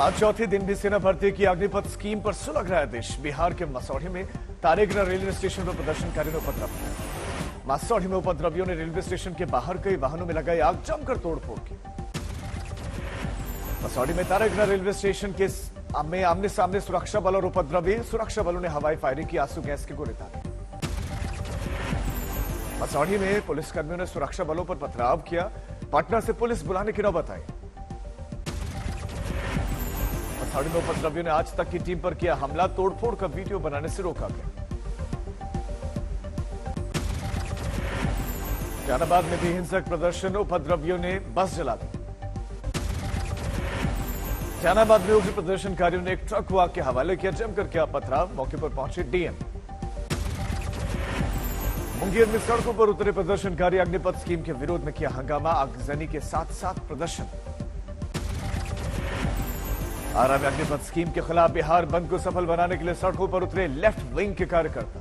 आज चौथे दिन भी सेना भर्ती की अग्निपथ स्कीम पर सुलग रहा है देश। बिहार के मसौढ़ी में तारेगरा रेलवे स्टेशन पर प्रदर्शनकारियों ने उपद्रव किया। मसौढ़ी में उपद्रवियों ने रेलवे स्टेशन के बाहर कई वाहनों में लगाई आग, जमकर तोड़फोड़ की। मसौढ़ी में तारेगरा रेलवे स्टेशन के आमने सामने सुरक्षा बल और उपद्रवी। सुरक्षा बलों ने हवाई फायरिंग की, आंसू गैस के गोले दागे। मसौढ़ी में पुलिसकर्मियों ने सुरक्षा बलों पर पथराव किया। पटना से पुलिस बुलाने की नौबत आई। मसौढ़ी में उपद्रवियों ने आज तक की टीम पर किया हमला, तोड़फोड़ का वीडियो बनाने से रोका गया। जहानाबाद में भी हिंसक प्रदर्शन, उपद्रवियों ने बस जला दी। जहानाबाद में उग्र प्रदर्शनकारियों ने एक ट्रक को आग के हवाले किया, जमकर किया पथराव। मौके पर पहुंचे डीएम। मुंगेर में सड़कों पर उतरे प्रदर्शनकारी अग्निपथ स्कीम के विरोध में किया हंगामा, आगजनी के साथ साथ प्रदर्शन। आरा में अग्निपथ स्कीम के खिलाफ बिहार बंद को सफल बनाने के लिए सड़कों पर उतरे लेफ्ट विंग के कार्यकर्ता।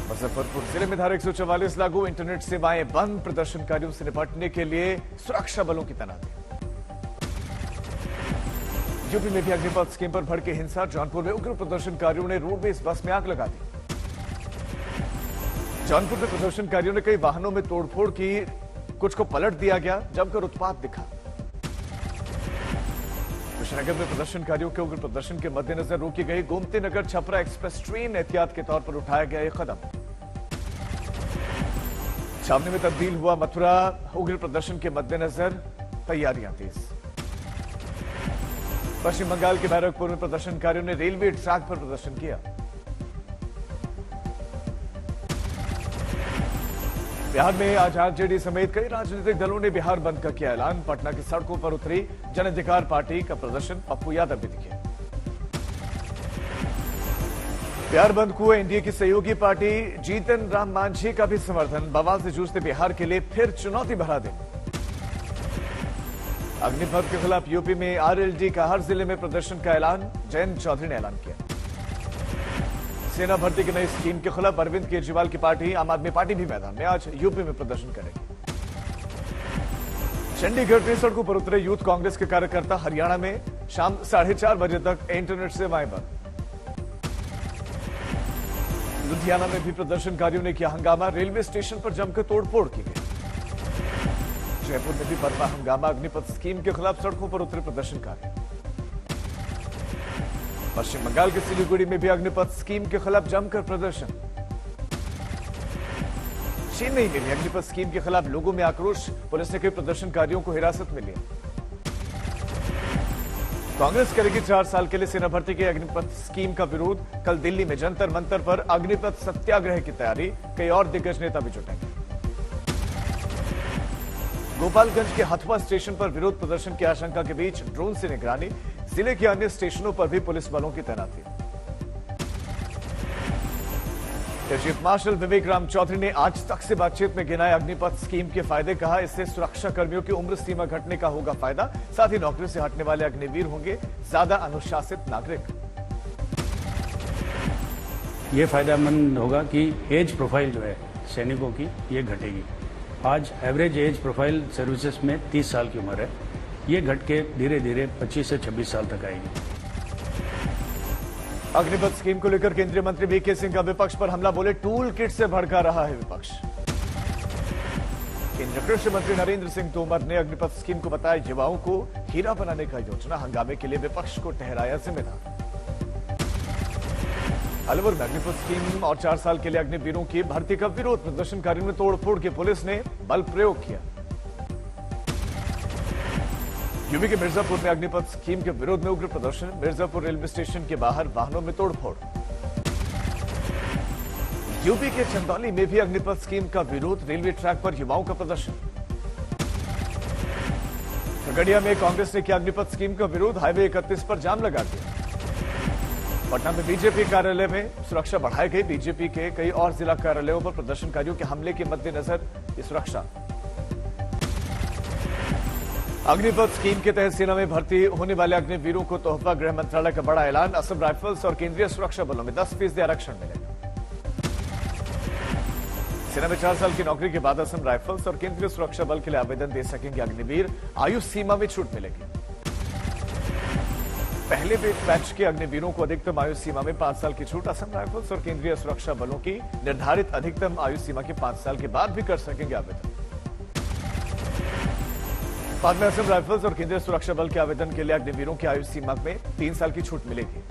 मुजफ्फरपुर जिले में धारा 144 लागू, इंटरनेट सेवाएं बंद। प्रदर्शनकारियों से निपटने के लिए सुरक्षा बलों की तैनाती। यूपी में भी अग्निपथ स्कीम पर भड़के हिंसा। जौनपुर में उग्र प्रदर्शनकारियों ने रोडवेज बस में आग लगा दी। जौनपुर में प्रदर्शनकारियों ने कई वाहनों में तोड़फोड़ की, कुछ को पलट दिया गया, जमकर उत्पात दिखा। कुशीनगर में प्रदर्शनकारियों के उग्र प्रदर्शन के मद्देनजर रोकी गई गोमती नगर छपरा एक्सप्रेस ट्रेन। एहतियात के तौर पर उठाया गया यह कदम। छावनी में तब्दील हुआ मथुरा, उग्र प्रदर्शन के मद्देनजर तैयारियां तेज। पश्चिम बंगाल के बैरकपुर में प्रदर्शनकारियों ने रेलवे ट्रैक पर प्रदर्शन किया। बिहार में आज आरजेडी समेत कई राजनीतिक दलों ने बिहार बंद का किया ऐलान। पटना की सड़कों पर उतरी जन अधिकार पार्टी का प्रदर्शन। पप्पू यादव भी दिखे। बिहार बंद को एनडीए की सहयोगी पार्टी जीतन राम मांझी का भी समर्थन। बवाल से जूझते बिहार के लिए फिर चुनौती भरा दिन। अग्निपथ के खिलाफ यूपी में आरएलडी का हर जिले में प्रदर्शन का ऐलान। जयंत चौधरी ने ऐलान किया। सेना भर्ती की नई स्कीम के खिलाफ अरविंद केजरीवाल की पार्टी आम आदमी पार्टी भी मैदान में। आज यूपी में प्रदर्शन करेगी। चंडीगढ़ में सड़कों पर उतरे यूथ कांग्रेस के कार्यकर्ता। हरियाणा में शाम 4:30 बजे तक इंटरनेट सेवाएं बंद। लुधियाना में भी प्रदर्शनकारियों ने किया हंगामा। रेलवे स्टेशन पर जमकर तोड़फोड़ की गई। जयपुर में भी बर्फा हंगामा। अग्निपथ स्कीम के खिलाफ सड़कों पर उतरे प्रदर्शनकारी। पश्चिम बंगाल के सिलीगुड़ी में भी अग्निपथ स्कीम के खिलाफ जमकर प्रदर्शन। चेन्नई में भी अग्निपथ स्कीम के खिलाफ लोगों में आक्रोश। पुलिस ने कई प्रदर्शनकारियों को हिरासत में लिया। कांग्रेस करेगी 4 साल के लिए सेना भर्ती की अग्निपथ स्कीम का विरोध। कल दिल्ली में जंतर मंतर पर अग्निपथ सत्याग्रह की तैयारी। कई और दिग्गज नेता भी जुटेंगे। गोपालगंज के हथुआ स्टेशन पर विरोध प्रदर्शन की आशंका के बीच ड्रोन से निगरानी। जिले के अन्य स्टेशनों पर भी पुलिस बलों की तैनाती। चीफ मार्शल विवेक राम चौधरी ने आज तक से बातचीत में गिनाए अग्निपथ स्कीम के फायदे। कहा, इससे सुरक्षा कर्मियों की उम्र सीमा घटने का होगा फायदा। साथ ही नौकरी से हटने वाले अग्निवीर होंगे ज्यादा अनुशासित नागरिक। ये फायदेमंद होगा कि एज प्रोफाइल जो है सैनिकों की ये घटेगी। आज एवरेज एज प्रोफाइल सर्विसेज में 30 साल की उम्र है, ये घट के धीरे धीरे 25 से 26 साल तक आएगी। अग्निपथ स्कीम को लेकर केंद्रीय मंत्री वीके सिंह का विपक्ष पर हमला। बोले, टूल किट से भड़का रहा है विपक्ष। केंद्रीय कृषि मंत्री नरेंद्र सिंह तोमर ने अग्निपथ स्कीम को बताया युवाओं को हीरा बनाने का योजना। हंगामे के लिए विपक्ष को ठहराया जिम्मेदार। अलवर में अग्निपथ स्कीम और 4 साल के लिए अग्निवीरों की भर्ती का विरोध। प्रदर्शनकारियों ने तोड़फोड़ की, पुलिस ने बल प्रयोग किया। यूपी के मिर्जापुर में अग्निपथ स्कीम के विरोध में उग्र प्रदर्शन। मिर्जापुर रेलवे स्टेशन के बाहर वाहनों में तोड़फोड़। यूपी के चंदौली में भी अग्निपथ स्कीम का विरोध। रेलवे ट्रैक पर युवाओं का प्रदर्शन। खगड़िया में कांग्रेस ने किया अग्निपथ स्कीम का विरोध। हाईवे 31 पर जाम लगा दिया। पटना में बीजेपी कार्यालय में सुरक्षा बढ़ाई गई। बीजेपी के कई और जिला कार्यालयों पर प्रदर्शनकारियों के हमले के मद्देनजर ये सुरक्षा। अग्निपथ स्कीम के तहत सेना में भर्ती होने वाले अग्निवीरों को तोहफा। गृह मंत्रालय का बड़ा ऐलान। असम राइफल्स और केंद्रीय सुरक्षा बलों में 10% आरक्षण मिलेगा। सेना में 4 साल की नौकरी के बाद असम राइफल्स और केंद्रीय सुरक्षा बल के लिए आवेदन दे सकेंगे अग्निवीर। आयु सीमा में छूट मिलेगी। पहले बैच के अग्निवीरों को अधिकतम आयु सीमा में 5 साल की छूट। असम राइफल्स और केंद्रीय सुरक्षा बलों की निर्धारित अधिकतम आयु सीमा के 5 साल के बाद भी कर सकेंगे आवेदन। बाद में असम राइफल्स और केंद्रीय सुरक्षा बल के आवेदन के लिए अग्निवीरों की आयु सीमा में 3 साल की छूट मिलेगी।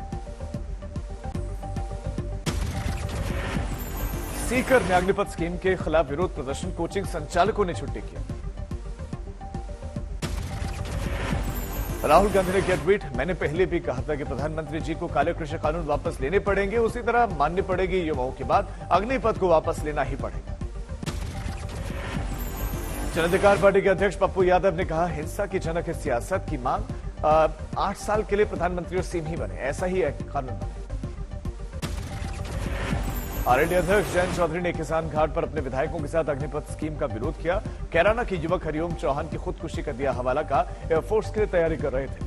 सीकर में अग्निपथ स्कीम के खिलाफ विरोध प्रदर्शन, कोचिंग संचालकों ने छुट्टी की। राहुल गांधी ने किया ट्वीट, मैंने पहले भी कहा था कि प्रधानमंत्री जी को काले कृषि कानून वापस लेने पड़ेंगे, उसी तरह माननी पड़ेगी युवाओं की बात, अग्निपथ को वापस लेना ही पड़ेगा। जन अधिकार पार्टी के अध्यक्ष पप्पू यादव ने कहा, हिंसा की जनक है सियासत की मांग, 8 साल के लिए प्रधानमंत्री और सीएम ही बने, ऐसा ही एक कानून बने। आरएलडी अध्यक्ष जयंत चौधरी ने किसान घाट पर अपने विधायकों के साथ अग्निपथ स्कीम का विरोध किया। कैराना के युवक हरिओम चौहान की खुदकुशी का दिया हवाला, का एयरफोर्स के लिए तैयारी कर रहे थे।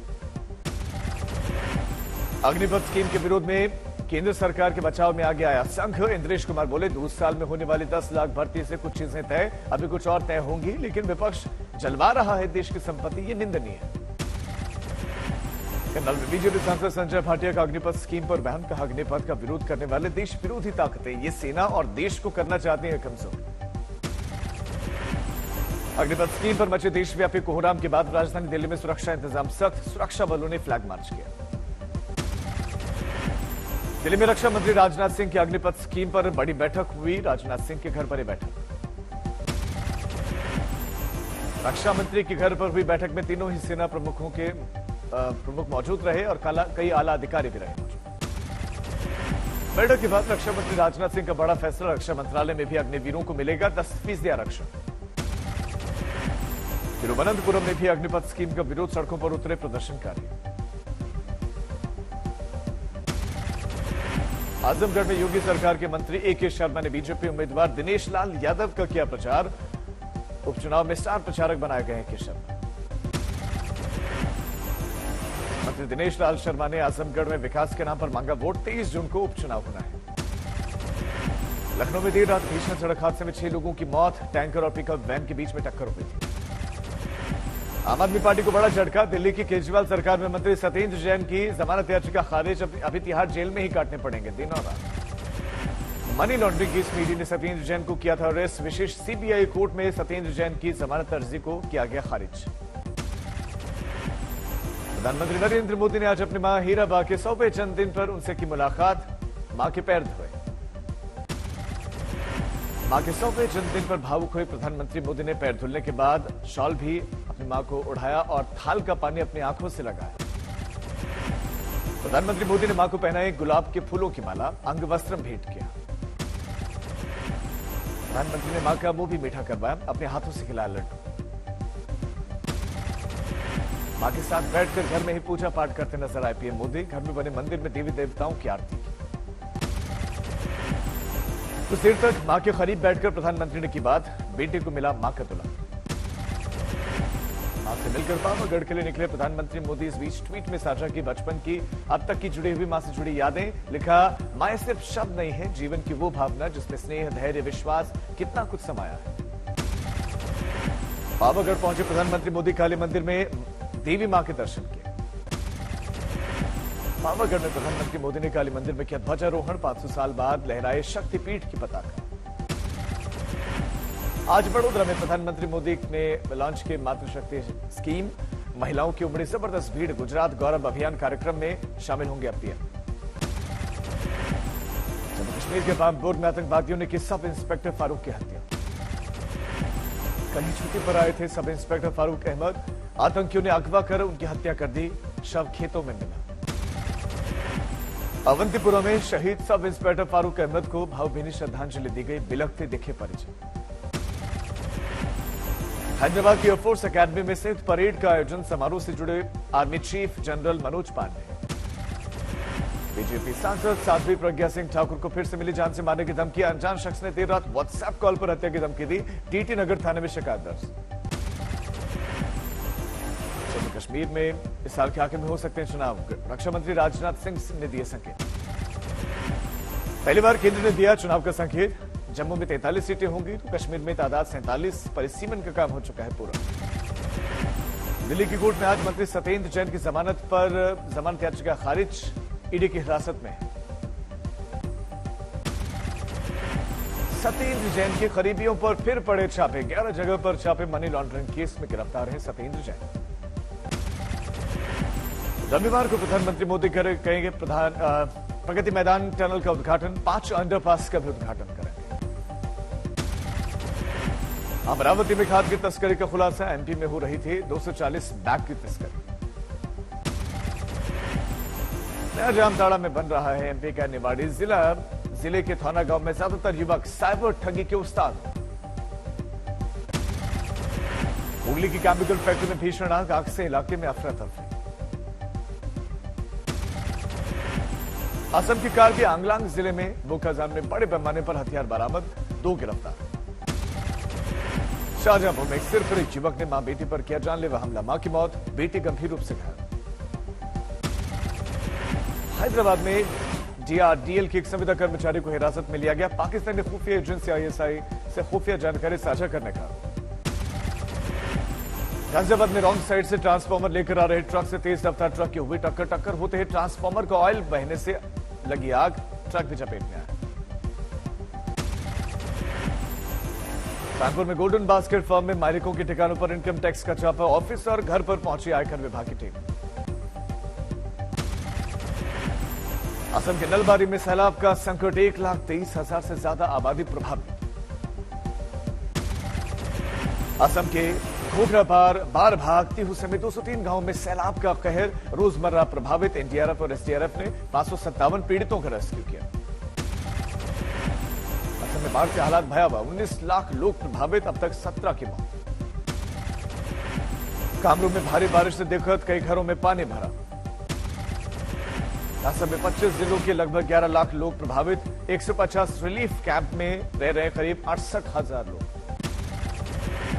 अग्निपथ स्कीम के विरोध में केंद्र सरकार के बचाव में आगे आया संघ। इंद्रेश कुमार बोले, 2 साल में होने वाली 10 लाख भर्ती से कुछ चीजें तय, अभी कुछ और तय होंगी, लेकिन विपक्ष जलवा रहा है देश की संपत्ति, ये निंदनीय है। कर्नल में बीजेपी सांसद संजय भाटिया का अग्निपथ स्कीम पर बयान, कहा अग्निपथ का विरोध करने वाले देश विरोधी ताकतें ये सेना और देश को करना चाहती है कमजोर। अग्निपथ स्कीम पर मचे देशव्यापी कोहराम के बाद राजधानी दिल्ली में सुरक्षा इंतजाम सख्त, सुरक्षा बलों ने फ्लैग मार्च किया। दिल्ली में रक्षा मंत्री राजनाथ सिंह की अग्निपथ स्कीम पर बड़ी बैठक हुई। राजनाथ सिंह के घर पर यह बैठक, रक्षा मंत्री के घर पर हुई बैठक में तीनों ही सेना प्रमुखों के प्रमुख मौजूद रहे और कई आला अधिकारी भी रहे मौजूद। बैठक के बाद रक्षा मंत्री राजनाथ सिंह का बड़ा फैसला, रक्षा मंत्रालय में भी अग्निवीरों को मिलेगा 10% आरक्षण। तिरुवनंतपुरम में भी अग्निपथ स्कीम का विरोध, सड़कों पर उतरे प्रदर्शनकारी। आजमगढ़ में योगी सरकार के मंत्री ए.के. शर्मा ने बीजेपी उम्मीदवार दिनेश लाल यादव का किया प्रचार। उपचुनाव में स्टार प्रचारक बनाए गए हैं के शर्मा। मंत्री दिनेश लाल शर्मा ने आजमगढ़ में विकास के नाम पर मांगा वोट। 23 जून को उपचुनाव होना है। लखनऊ में देर रात भीषण सड़क हादसे में 6 लोगों की मौत, टैंकर और पिकअप वैन के बीच में टक्कर हो गई थी। आम आदमी पार्टी को बड़ा झटका, दिल्ली की केजरीवाल सरकार में मंत्री सत्येंद्र जैन की जमानत याचिका खारिज, अभी तिहाड़ जेल में ही काटने पड़ेंगे दिन और रात। मनी लॉन्ड्रिंग केस में ईडी ने सत्येंद्र जैन को किया था अरेस्ट। विशेष सीबीआई कोर्ट में सत्येंद्र जैन की जमानत अर्जी को किया गया खारिज। प्रधानमंत्री नरेंद्र मोदी ने आज अपनी मां हीराबा के 100वें जन्मदिन पर उनसे की मुलाकात, मां के पैर धोए। मां के 100वें जन्मदिन पर भावुक हुए प्रधानमंत्री मोदी ने पैर धुलने के बाद शॉल भी अपनी मां को ओढ़ाया और थाल का पानी अपनी आंखों से लगाया। प्रधानमंत्री मोदी ने मां को पहनाई गुलाब के फूलों की माला, अंग वस्त्रम भेंट किया। प्रधानमंत्री ने मां का मुंह भी मीठा करवाया, अपने हाथों से खिलाया लड्डू। मां के साथ बैठकर घर में ही पूजा पाठ करते नजर आए पीएम मोदी। घर में बने मंदिर में देवी देवताओं की आरती की। कुछ देर तक मां के करीब बैठकर प्रधानमंत्री ने की बात, बेटे को मिला मां का दुल्हा। मां से मिलकर पावागढ़ के लिए निकले प्रधानमंत्री मोदी। इस बीच ट्वीट में साझा की बचपन की अब तक की जुड़ी हुई मां से जुड़ी यादें। लिखा, मां सिर्फ शब्द नहीं है, जीवन की वो भावना जिसमें स्नेह, धैर्य, विश्वास कितना कुछ समाया है। पावागढ़ पहुंचे प्रधानमंत्री मोदी, काली मंदिर में देवी मां के दर्शन किए। पावागढ़ में प्रधानमंत्री मोदी ने काली मंदिर में किया ध्वजारोहण। 500 साल बाद लहराए शक्तिपीठ की पताका। आज बड़ोदरा में प्रधानमंत्री मोदी ने लॉन्च के मातृशक्ति स्कीम, महिलाओं की उमड़ी जबरदस्त भीड़। गुजरात गौरव अभियान कार्यक्रम में शामिल होंगे अब पीएम। जम्मू कश्मीर के पामपोर में आतंकवादियों ने की सब इंस्पेक्टर फारूक की हत्या। कहीं छुट्टी पर आए थे सब इंस्पेक्टर फारूक अहमद, आतंकियों ने अगवा कर उनकी हत्या कर दी। शव खेतों में मिला। अवंतीपुरा में शहीद सब इंस्पेक्टर फारूक अहमद को भावभीनी श्रद्धांजलि दी गई। बिलखते दिखे परिजन। हैदराबाद की एयरफोर्स अकेडमी में संयुक्त परेड का आयोजन, समारोह से जुड़े army chief general Manoj Pandey. BJP सांसद साध्वी प्रज्ञा सिंह ठाकुर को फिर से मिली जान से मारने की धमकी। अनजान शख्स ने देर रात व्हाट्सएप कॉल पर हत्या की धमकी दी। टीटी नगर थाने में शिकायत दर्ज। जम्मू कश्मीर में इस साल के आखिर में हो सकते हैं चुनाव, रक्षा मंत्री राजनाथ सिंह ने दिए संकेत। पहली बार केंद्र ने दिया चुनाव का संकेत। जम्मू में 43 सीटें होंगी तो कश्मीर में तादाद 47, परिसीमन का काम हो चुका है पूरा। दिल्ली की कोर्ट में आज मंत्री सत्येंद्र जैन की जमानत पर जमानत याचिका खारिज, ईडी की हिरासत में। सत्येंद्र जैन के करीबियों पर फिर पड़े छापे, 11 जगह पर छापे। मनी लॉन्ड्रिंग केस में गिरफ्तार हैं सत्येंद्र जैन। रविवार को प्रधानमंत्री मोदी करेंगे प्रगति मैदान टनल का उद्घाटन, 5 अंडरपास का भी उद्घाटन करेंगे। अमरावती में खाद की तस्करी का खुलासा, एमपी में हो रही थी 240 बैग की तस्करी। नया जामताड़ा में बन रहा है एमपी का निवाड़ी जिले के थाना गांव में ज्यादातर युवक साइबर ठगी के उस्ताद। हुगली की केमिकल फैक्ट्री में भीषण आग से इलाके में अफरा तफरी। असम की कारगिल आंगलांग जिले में बोकाजान में बड़े पैमाने पर हथियार बरामद, 2 गिरफ्तार। शाहजहांपुर में एक सिरफिर युवक ने मां बेटी पर किया जानलेवा हमला, मां की मौत, बेटी गंभीर रूप से घायल। हैदराबाद में डीआरडीएल के एक संविदा कर्मचारी को हिरासत में लिया गया, पाकिस्तानी खुफिया एजेंसी आईएसआई से खुफिया जानकारी साझा करने का। गाजियाबाद में रॉन्ग साइड से ट्रांसफार्मर लेकर आ रहे ट्रक से तेज रफ्तार ट्रक की हुई टक्कर होते ही ट्रांसफार्मर का ऑयल बहने से लगी आग, ट्रक भी चपेट में आया। कानपुर में गोल्डन बास्केट फर्म में मालिकों के ठिकानों पर इनकम टैक्स का छापा, ऑफिसर घर पर पहुंची आयकर विभाग की टीम। असम के नलबारी में सैलाब का संकट, 1,23,000 से ज्यादा आबादी प्रभावित। असम के घोघरापार, बारभाग, तिहु समेत 203 गांवों में सैलाब का कहर, रोजमर्रा प्रभावित। एनडीआरएफ और एसडीआरएफ ने 557 पीड़ितों का रेस्क्यू किया। असम में बाढ़ से हालात भयावह, 19 लाख लोग प्रभावित, अब तक 17 की मौत। कामरूप में भारी बारिश से दिक्कत, कई घरों में पानी भरा। असम में 25 जिलों के लगभग 11 लाख लोग प्रभावित, 150 रिलीफ कैंप में रह रहे करीब 68,000 लोग।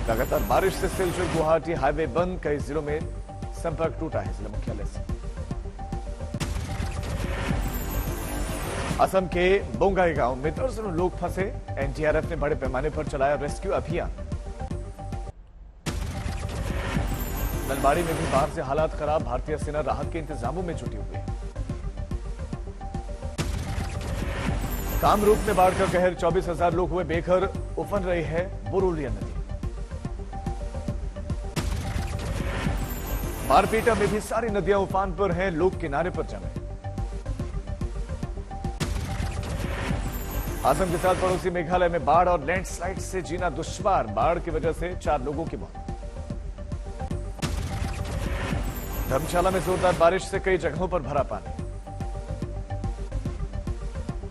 लगातार बारिश से सिलचर गुवाहाटी हाईवे बंद, कई जिलों में संपर्क टूटा है जिला मुख्यालय से। असम के बोंगाई गांव में दर्जनों लोग फंसे, एनडीआरएफ ने बड़े पैमाने पर चलाया रेस्क्यू अभियान। नलबाड़ी में भी बाढ़ से हालात खराब, भारतीय सेना राहत के इंतजामों में जुटी हुई है। कामरूप में बाढ़ का कहर, 24,000 लोग हुए बेघर, उफन रही है बुरुलिया नदी। बारपेटा में भी सारी नदियां उफान पर हैं, लोग किनारे पर जमे। असम के साथ पड़ोसी मेघालय में बाढ़ और लैंडस्लाइड से जीना दुश्वार, बाढ़ की वजह से 4 लोगों की मौत। धर्मशाला में जोरदार बारिश से कई जगहों पर भरा पानी।